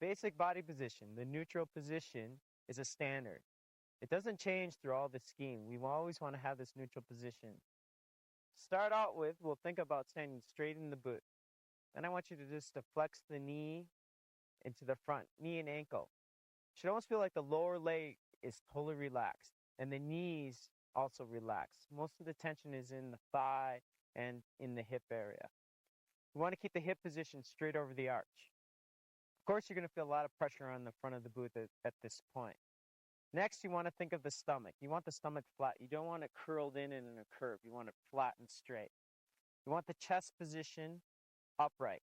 basic body position, the neutral position, is a standard. It doesn't change through all the scheme. We always want to have this neutral position. Start out with, we'll think about standing straight in the boot. Then I want you to just to flex the knee into the front, knee and ankle. You should almost feel like the lower leg is totally relaxed and the knees also relaxed. Most of the tension is in the thigh and in the hip area. You want to keep the hip position straight over the arch. Of course, you're going to feel a lot of pressure on the front of the boot at this point. Next, you want to think of the stomach. You want the stomach flat. You don't want it curled in a curve. You want it flat and straight. You want the chest position upright.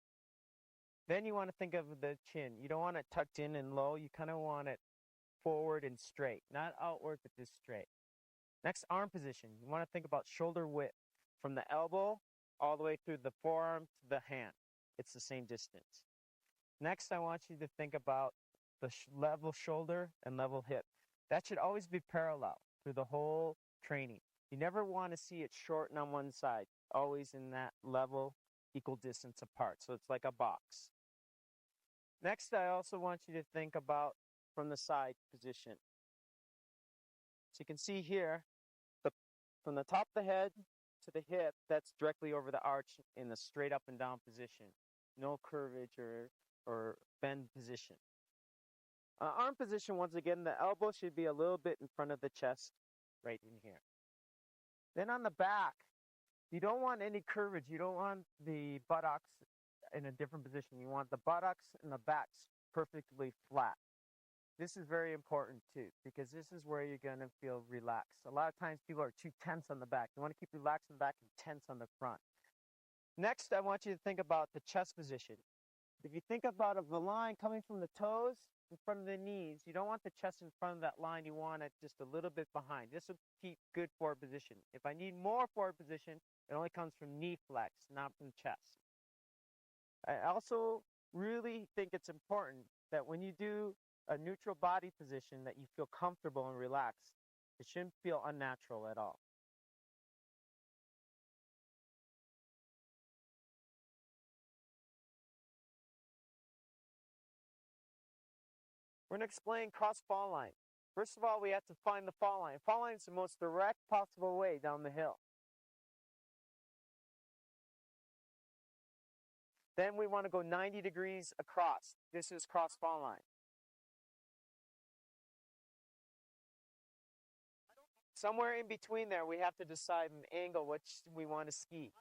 Then you want to think of the chin. You don't want it tucked in and low. You kind of want it forward and straight, not outward, but just straight. Next, arm position. You want to think about shoulder width from the elbow all the way through the forearm to the hand. It's the same distance. Next, I want you to think about the level shoulder and level hip. That should always be parallel through the whole training. You never want to see it shorten on one side, always in that level, equal distance apart. So it's like a box. Next, I also want you to think about from the side position. So you can see here, from the top of the head to the hip, that's directly over the arch in the straight up and down position. No curvage or bend position. Arm position, once again, the elbow should be a little bit in front of the chest, right in here. Then on the back, you don't want any curvage. You don't want the buttocks in a different position. You want the buttocks and the backs perfectly flat. This is very important too, because this is where you're going to feel relaxed. A lot of times people are too tense on the back. You want to keep relaxed in the back and tense on the front. Next, I want you to think about the chest position. If you think about the line coming from the toes in front of the knees, you don't want the chest in front of that line. You want it just a little bit behind. This will keep good forward position. If I need more forward position, it only comes from knee flex, not from chest. I also really think it's important that when you do a neutral body position that you feel comfortable and relaxed. It shouldn't feel unnatural at all. We're going to explain cross fall line. First of all, we have to find the fall line. Fall line is the most direct possible way down the hill. Then we want to go 90 degrees across. This is cross fall line. Somewhere in between there, we have to decide an angle which we want to ski.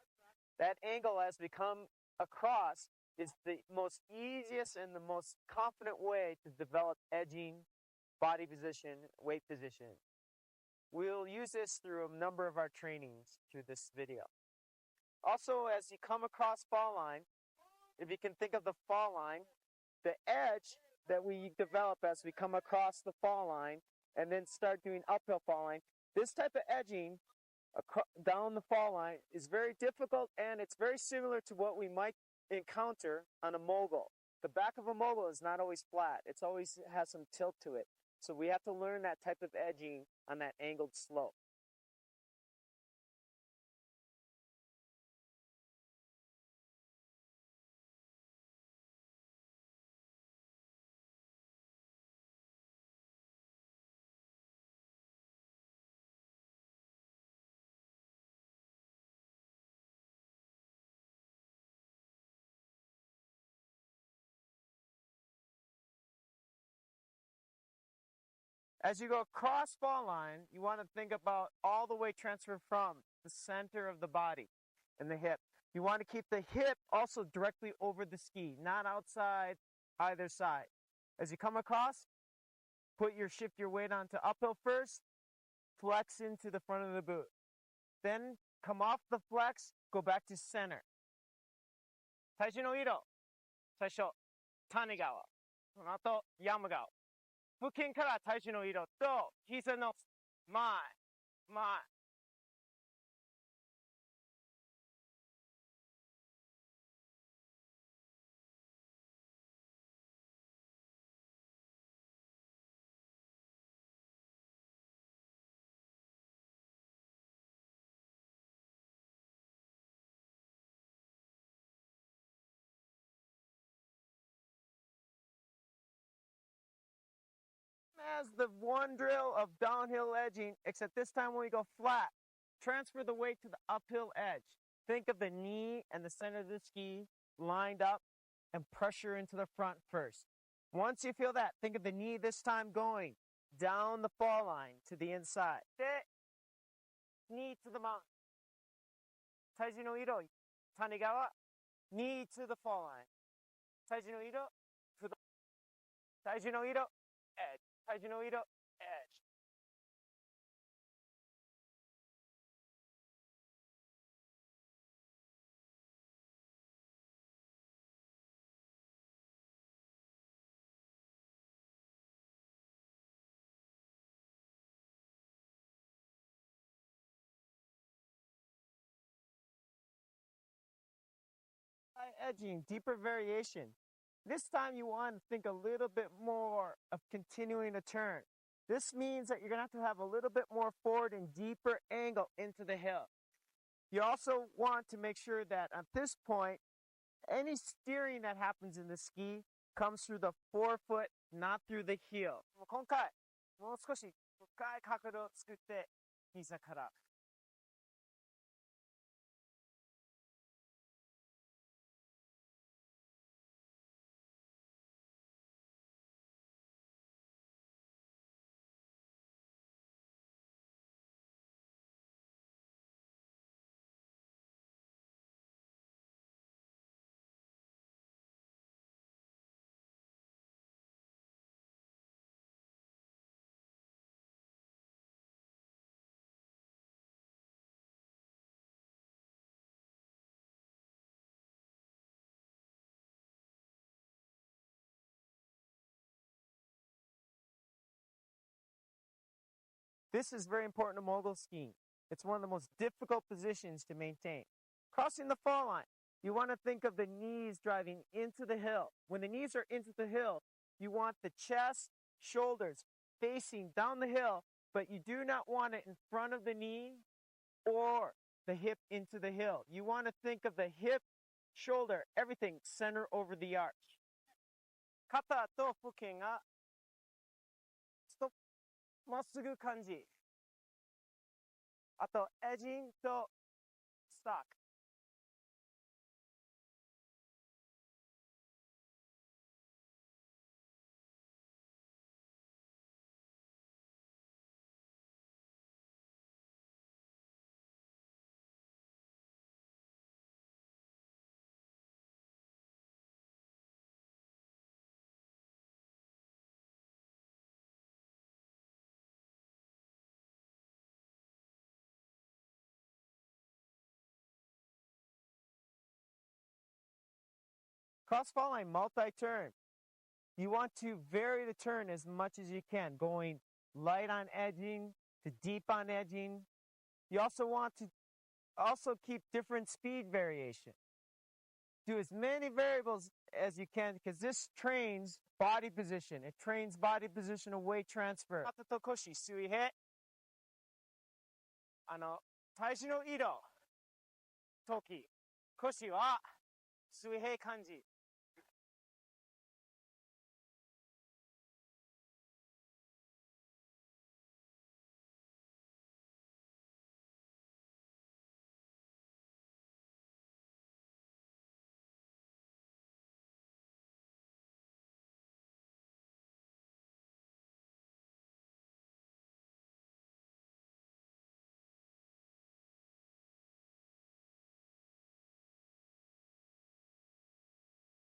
That angle, as we come across, is the most easiest and the most confident way to develop edging, body position, weight position. We'll use this through a number of our trainings through this video. Also, as you come across fall line, if you can think of the fall line, the edge that we develop as we come across the fall line and then start doing uphill fall line, this type of edging down the fall line is very difficult, and it's very similar to what we might encounter on a mogul. The back of a mogul is not always flat. It always has some tilt to it. So we have to learn that type of edging on that angled slope. As you go across fall line, you want to think about all the way transfer from the center of the body and the hip. You want to keep the hip also directly over the ski, not outside either side. As you come across, shift your weight onto uphill first, flex into the front of the boot. Then come off the flex, go back to center. 最初の色、最初、谷川、その後、山川。腹筋から体重の色と膝の前、前。as the one drill of downhill edging, except this time when we go flat, transfer the weight to the uphill edge. Think of the knee and the center of the ski lined up and pressure into the front first. Once you feel that, think of the knee this time going down the fall line to the inside. Knee to the mountain. 体重の色、谷側、knee to the fall line. 体重の色、体重の色、edge. 体重の色、edge. Edging, deeper variation. This time you want to think a little bit more of continuing a turn. This means that you're going to have a little bit more forward and deeper angle into the hill. You also want to make sure that at this point, any steering that happens in the ski comes through the forefoot, not through the heel. 今回、もう少し深い角度を作って、膝から。This is very important to mogul skiing. It's one of the most difficult positions to maintain. Crossing the fall line, you want to think of the knees driving into the hill. When the knees are into the hill, you want the chest, shoulders facing down the hill, but you do not want it in front of the knee or the hip into the hill. You want to think of the hip, shoulder, everything center over the arch. 肩と腹筋がまっすぐ感じ。あと、エッジングとスタック。Cross fall line multi-turn. You want to vary the turn as much as you can, going light on edging to deep on edging. You also want to keep different speed variation. Do as many variables as you can because this trains body position. It trains body position of weight transfer. 肩と腰水平。体重の移動。時。腰は水平感じ。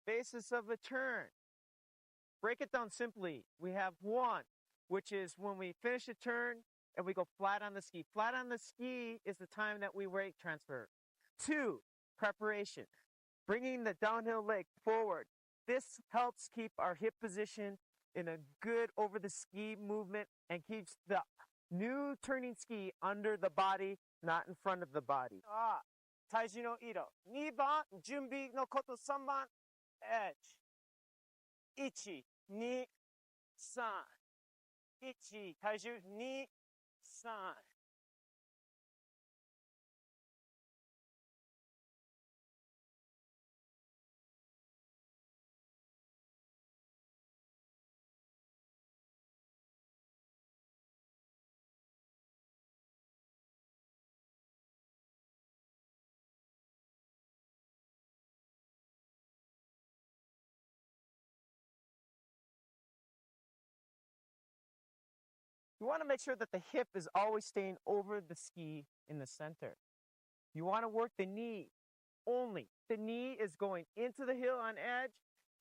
Basis of a turn. Break it down simply. We have one, which is when we finish a turn and we go flat on the ski. Flat on the ski is the time that we weight transfer. 2, preparation. Bringing the downhill leg forward. This helps keep our hip position in a good over the ski movement and keeps the new turning ski under the body, not in front of the body. 体重の色。2番、準備のこと。3番、edge. 1、2、3。1、体重、2、3。You want to make sure that the hip is always staying over the ski in the center. You want to work the knee only. The knee is going into the hill on edge,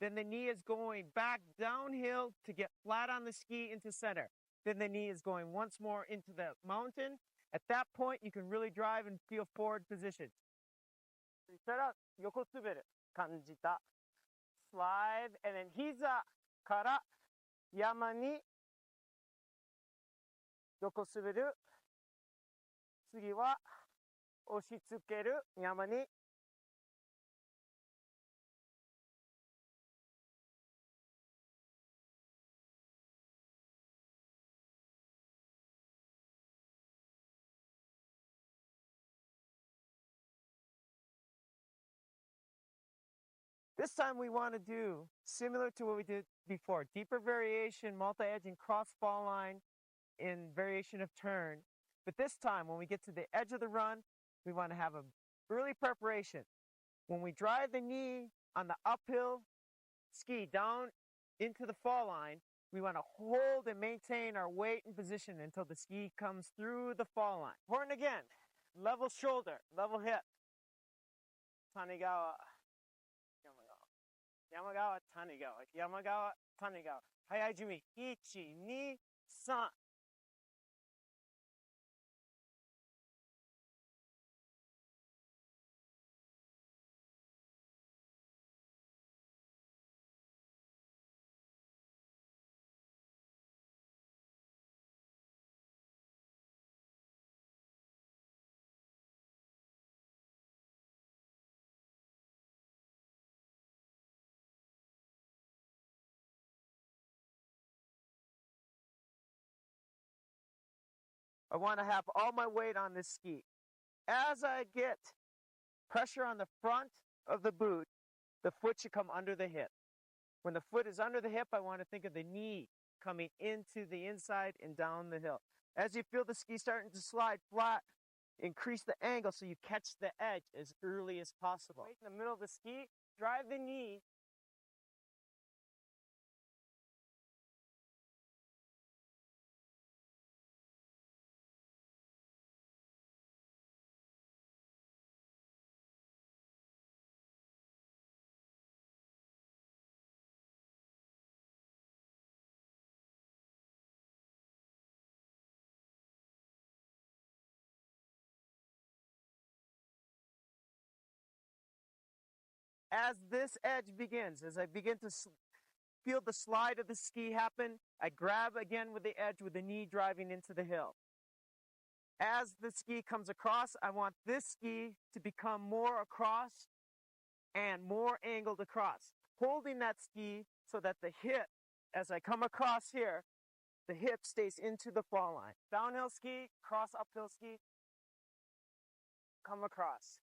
then the knee is going back downhill to get flat on the ski into center. Then the knee is going once more into the mountain. At that point, you can really drive and feel forward position. そしたら横滑る感じた。Slide, and then 膝から山に横滑る。次は押し付ける山に。This time we want to do similar to what we did before. Deeper variation, multi-edging, cross fall line in variation of turn. But this time when we get to the edge of the run, we want to have an early preparation. When we drive the knee on the uphill ski down into the fall line, we want to hold and maintain our weight and position until the ski comes through the fall line. Important again, level shoulder, level hip. Tanigawa. Yamagawa, Tanigawa, Yamagawa, Tanigawa. 早い順位。1、2、3。I want to have all my weight on this ski. As I get pressure on the front of the boot, the foot should come under the hip. When the foot is under the hip, I want to think of the knee coming into the inside and down the hill. As you feel the ski starting to slide flat, increase the angle so you catch the edge as early as possible. Right in the middle of the ski, drive the knee. As this edge begins, as I begin to feel the slide of the ski happen, I grab again with the edge with the knee driving into the hill. As the ski comes across, I want this ski to become more across and more angled across, holding that ski so that the hip, as I come across here, the hip stays into the fall line. Downhill ski, cross uphill ski, come across.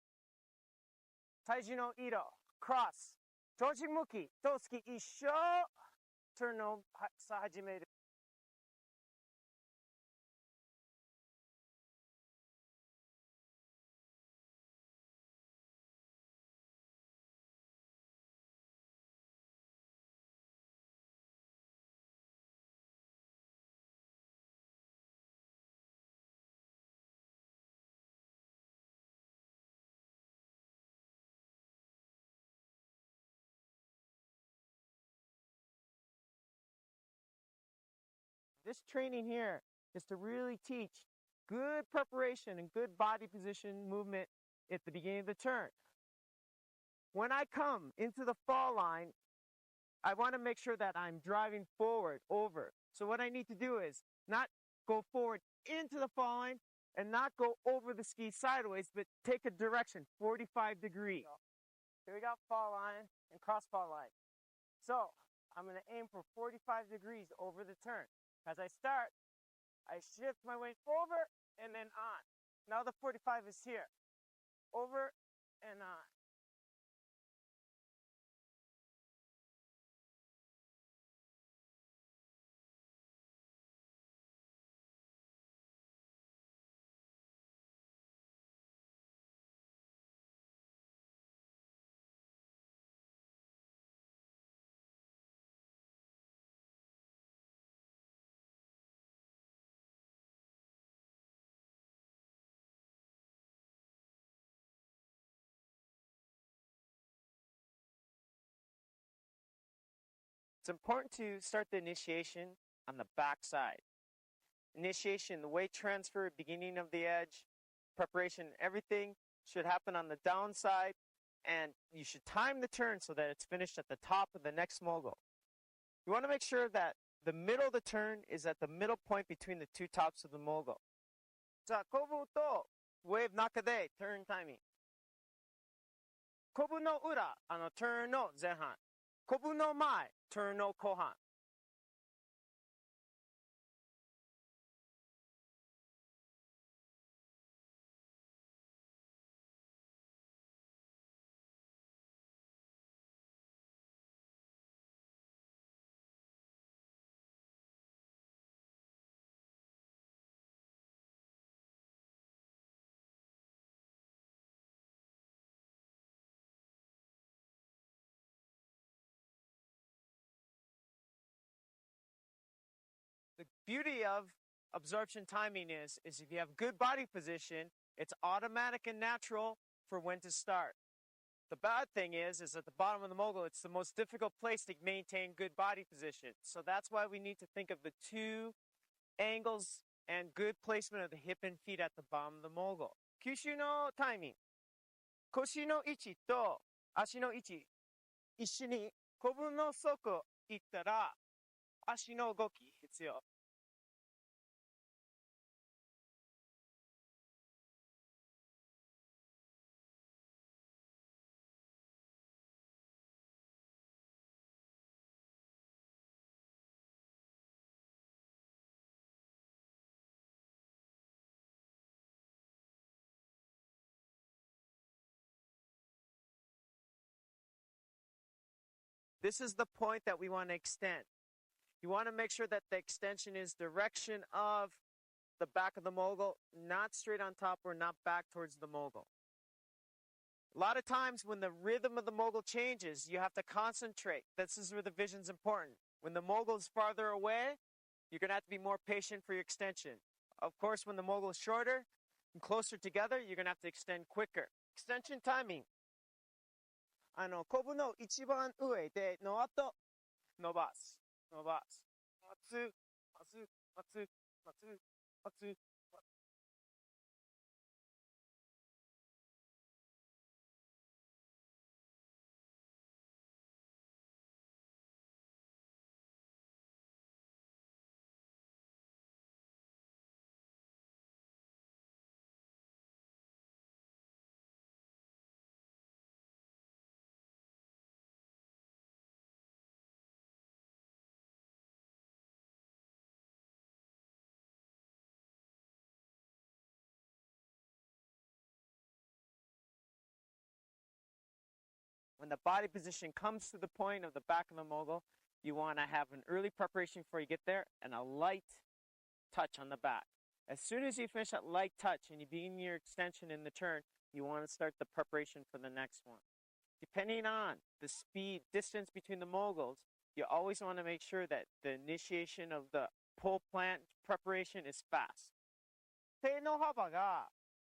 体重の移動 cross 長身向きとスキ一緒 turn をさあ始めるThis training here is to really teach good preparation and good body position movement at the beginning of the turn. When I come into the fall line, I want to make sure that I'm driving forward over. So what I need to do is not go forward into the fall line and not go over the ski sideways, but take a direction, 45 degrees. Here we got fall line and cross fall line. So I'm going to aim for 45 degrees over the turn. As I start, I shift my weight over and then on. Now the 45 is here. Over and on. It's important to start the initiation on the back side. Initiation, the weight transfer, beginning of the edge, preparation, everything should happen on the downside, and you should time the turn so that it's finished at the top of the next mogul. You want to make sure that the middle of the turn is at the middle point between the two tops of the mogul. じゃあ、コブとウェーブの中で turn timing。コブの裏、turn の前半。コブの前、turn の後半。The beauty of absorption timing is if you have good body position, it's automatic and natural for when to start. The bad thing is at the bottom of the mogul, it's the most difficult place to maintain good body position. So that's why we need to think of the two angles and good placement of the hip and feet at the bottom of the mogul. 吸収のタイミング。腰の位置と足の位置、一緒にコブの底行ったら足の動き必要。This is the point that we want to extend. You want to make sure that the extension is direction of the back of the mogul, not straight on top or not back towards the mogul. A lot of times when the rhythm of the mogul changes, you have to concentrate. This is where the vision's important. When the mogul is farther away, you're going to have to be more patient for your extension. Of course, when the mogul is shorter and closer together, you're going to have to extend quicker. Extension timing. コブの一番上での後伸ばす待つ。When the body position comes to the point of the back of the mogul, you want to have an early preparation before you get there and a light touch on the back. As soon as you finish that light touch and you begin your extension in the turn, you want to start the preparation for the next one. Depending on the speed, distance between the moguls, you always want to make sure that the initiation of the pole plant preparation is fast. 手の幅が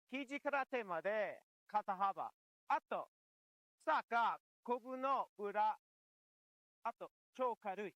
肘から手まで肩幅。あと坂、コブの裏、あと超軽い。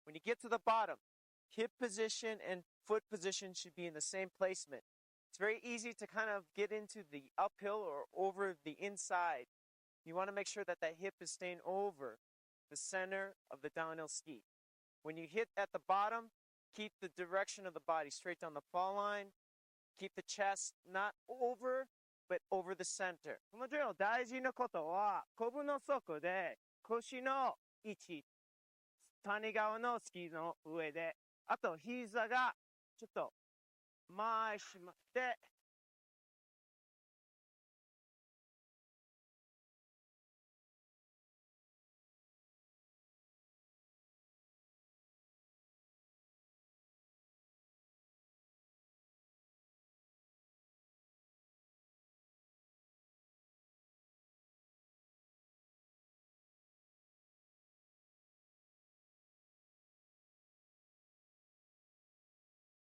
When you get to the bottom, hip position and foot position should be in the same placement. It's very easy to kind of get into the uphill or over the inside. You want to make sure that that hip is staying over the center of the downhill ski. When you hit at the bottom, keep the direction of the body straight down the fall line. Keep the chest not over, but over the center. このdrill大事なことは、コブの底で腰の位置。谷側のスキーの上で、あと膝がちょっと前しまって、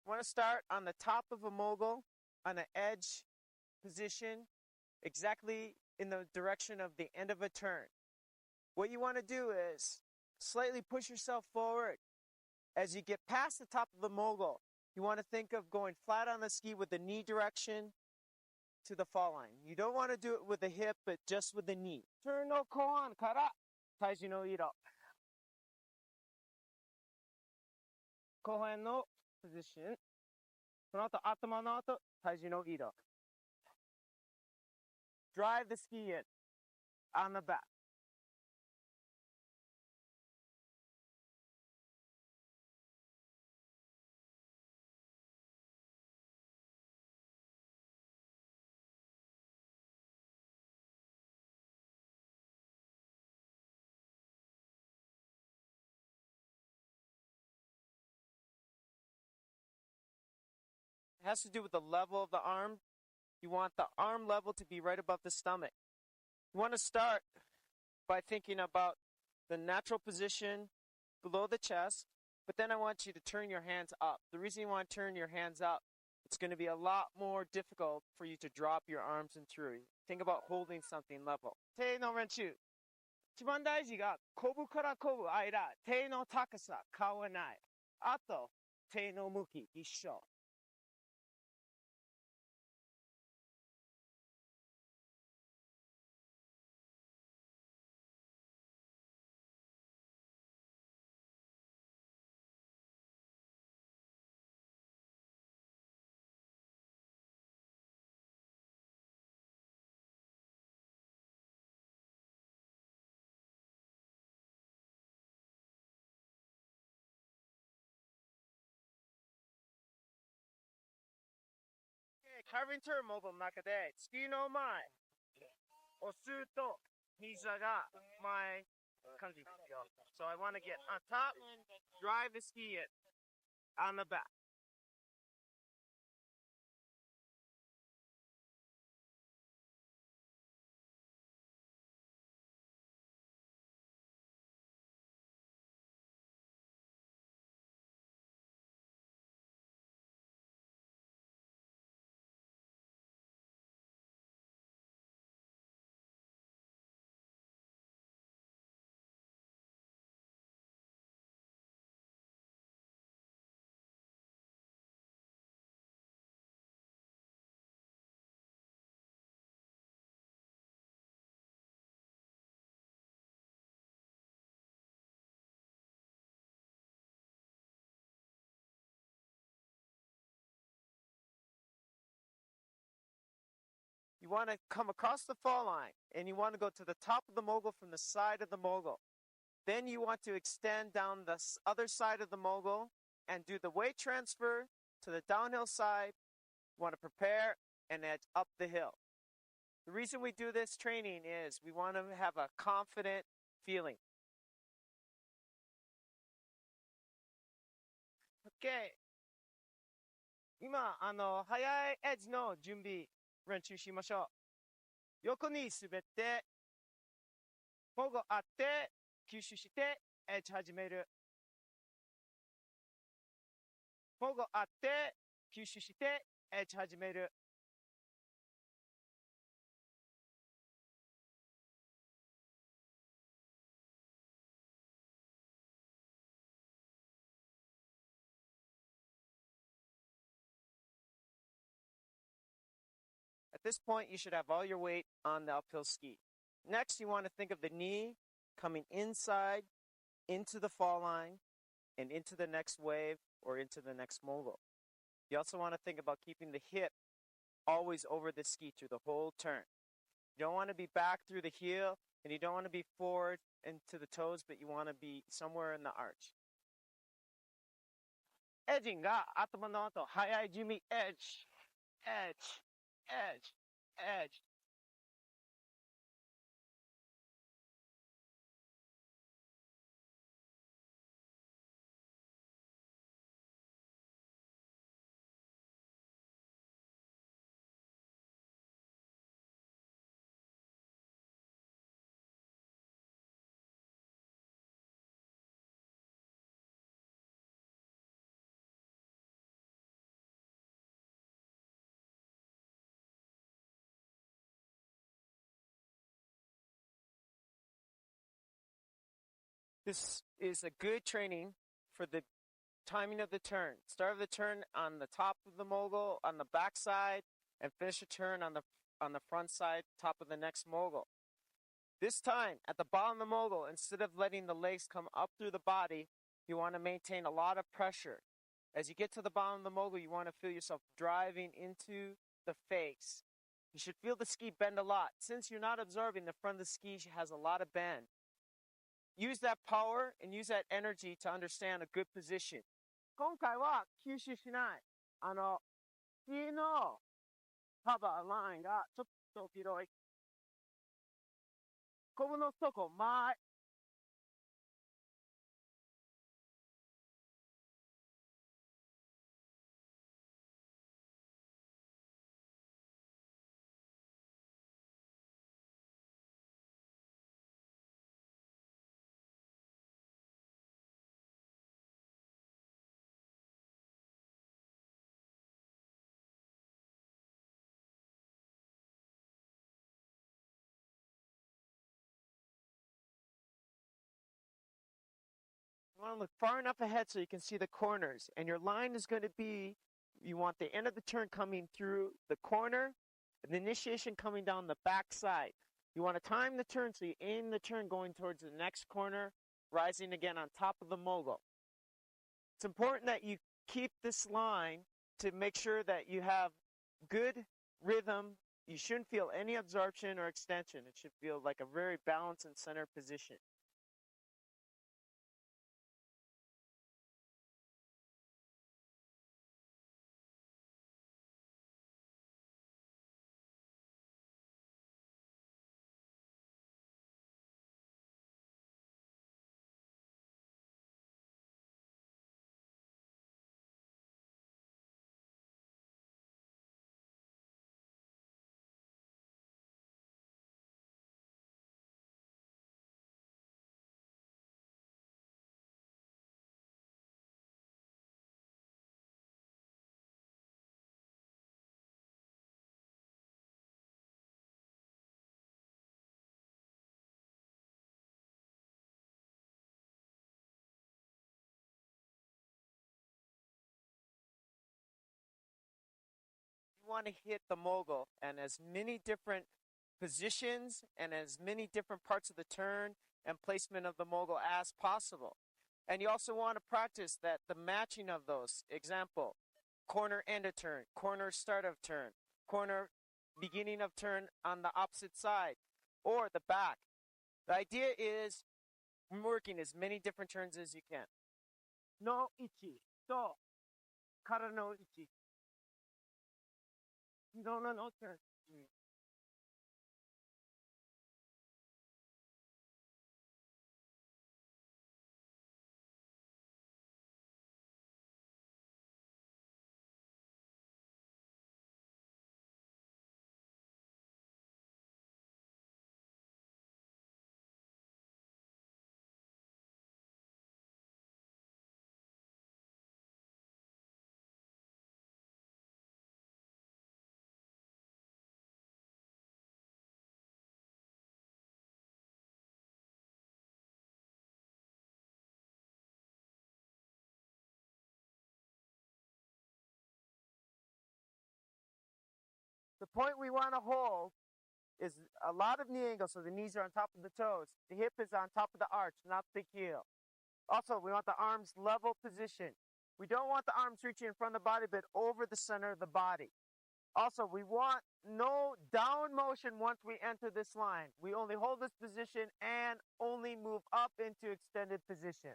Want to start on the top of a mogul, on an edge position, exactly in the direction of the end of a turn. What you want to do is slightly push yourself forward. As you get past the top of the mogul, you want to think of going flat on the ski with the knee direction to the fall line. You don't want to do it with the hip, but just with the knee. Turn no koan kara, taiju no iro. Kohan no position. その後、頭の後、体重の移動. Drive the ski in on the back. It has to do with the level of the arm. You want the arm level to be right above the stomach. You want to start by thinking about the natural position below the chest, but then I want you to turn your hands up. The reason you want to turn your hands up, it's going to be a lot more difficult for you to drop your arms in through. Think about holding something level. 手の練習。一番大事が、こぶからこぶ間、手の高さ変わらない。あと、手の向き一緒。Carving turn mobile の中で、月の前、押すと、膝が前、感じですよ。So I want to get on top, drive the ski in, on the back. You want to come across the fall line, and you want to go to the top of the mogul from the side of the mogul. Then you want to extend down the other side of the mogul and do the weight transfer to the downhill side. You want to prepare and edge up the hill. The reason we do this training is we want to have a confident feeling. Okay. 今、速いエッジの準備、練習しましょう。横に滑って、保護あって、吸収して、エッジ始める。保護あって、吸収して、エッジ始める。At this point, you should have all your weight on the uphill ski. Next, you want to think of the knee coming inside into the fall line and into the next wave or into the next mogul. You also want to think about keeping the hip always over the ski through the whole turn. You don't want to be back through the heel, and you don't want to be forward into the toes, but you want to be somewhere in the arch. エッジンが頭の後、速い準備、エッジ、エッジ、edge, edge. This is a good training for the timing of the turn. Start of the turn on the top of the mogul, on the back side, and finish the turn on the front side, top of the next mogul. This time, at the bottom of the mogul, instead of letting the legs come up through the body, you want to maintain a lot of pressure. As you get to the bottom of the mogul, you want to feel yourself driving into the face. You should feel the ski bend a lot. Since you're not absorbing, the front of the ski has a lot of bend. Use that power and use that energy to understand a good position. 今回は吸収しない。スキーのカバーラインがちょっと広い。コブの底前。You want to look far enough ahead so you can see the corners. And your line is going to be, you want the end of the turn coming through the corner, and the initiation coming down the back side. You want to time the turn so you aim the turn going towards the next corner, rising again on top of the mogul. It's important that you keep this line to make sure that you have good rhythm. You shouldn't feel any absorption or extension. It should feel like a very balanced and centered position. You want to hit the mogul and as many different positions and as many different parts of the turn and placement of the mogul as possible. And you also want to practice that the matching of those. Example, corner end of turn, corner start of turn, corner beginning of turn on the opposite side, or the back. The idea is working as many different turns as you can. No ichi to kara no ichi. No turn. The point we want to hold is a lot of knee angle, so the knees are on top of the toes. The hip is on top of the arch, not the heel. Also, we want the arms level position. We don't want the arms reaching in front of the body, but over the center of the body. Also, we want no down motion once we enter this line. We only hold this position and only move up into extended position.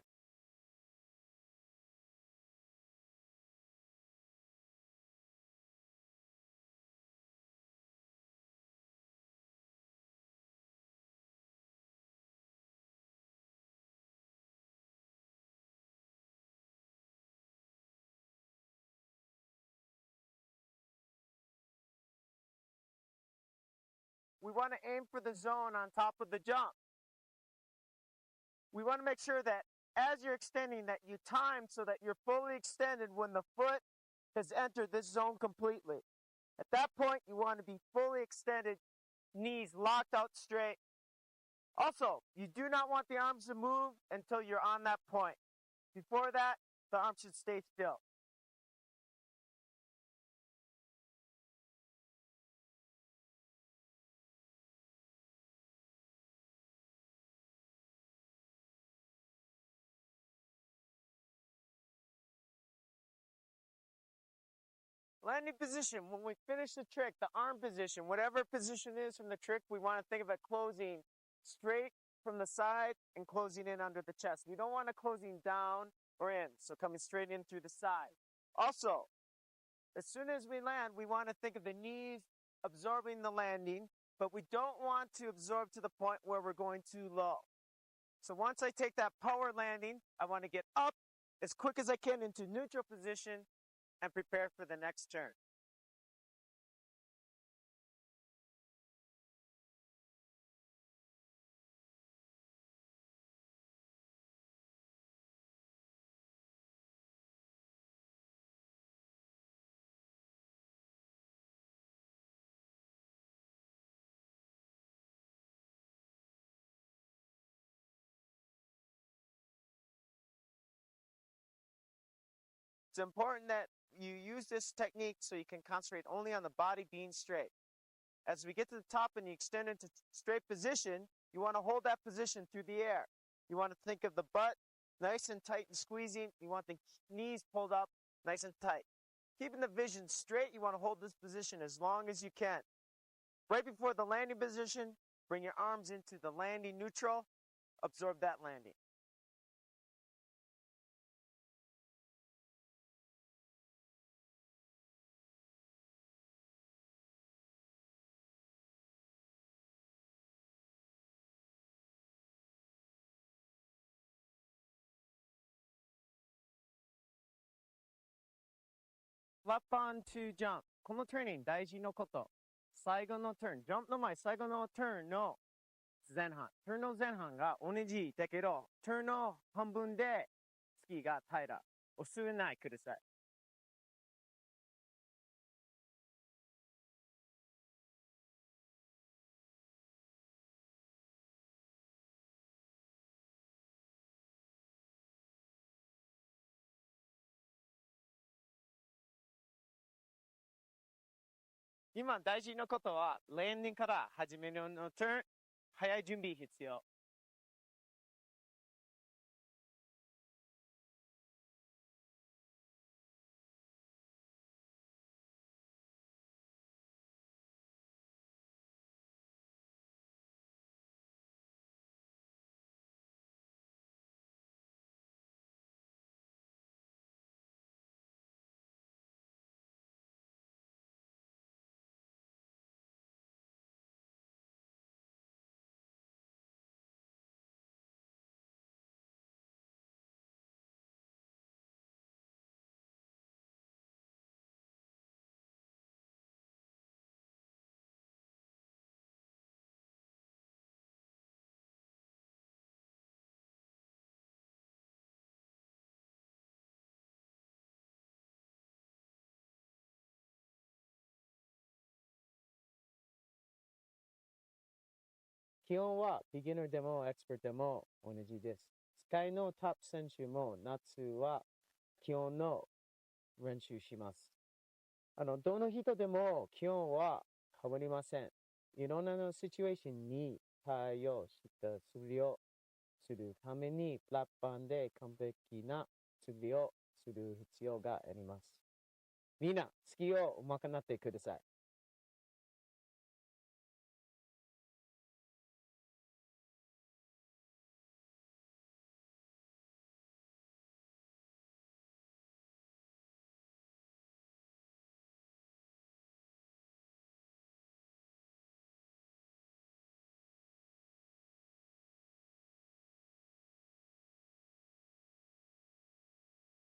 We want to aim for the zone on top of the jump. We want to make sure that as you're extending that you time so that you're fully extended when the foot has entered this zone completely. At that point, you want to be fully extended, knees locked out straight. Also, you do not want the arms to move until you're on that point. Before that, the arms should stay still. Landing position, when we finish the trick, the arm position, whatever position is from the trick, we want to think of it closing straight from the side and closing in under the chest. We don't want it closing down or in, so coming straight in through the side. Also, as soon as we land, we want to think of the knees absorbing the landing, but we don't want to absorb to the point where we're going too low. So once I take that power landing, I want to get up as quick as I can into neutral position and prepare for the next turn. It's important that you use this technique so you can concentrate only on the body being straight. As we get to the top and you extend into straight position, you want to hold that position through the air. You want to think of the butt nice and tight and squeezing. You want the knees pulled up nice and tight. Keeping the vision straight, you want to hold this position as long as you can. Right before the landing position, bring your arms into the landing neutral. Absorb that landing. Flap on to jump. この turning 大事なこと。最後の turn。ジャンプの前、最後の turn の前半。turn の前半が同じだけど、turn の半分でスキーが平ら。押さないください。今大事なことは、ランディングから始めるの turn、早い準備必要。気温はビギナーでもエクスパートでも同じです。スカイのトップ選手も夏は気温の練習します。どの人でも気温は変わりません。いろんなシチュエーションに対応した素振りをするために、フラッパンで完璧な素振りをする必要があります。みんな、スキーを上手くなってください。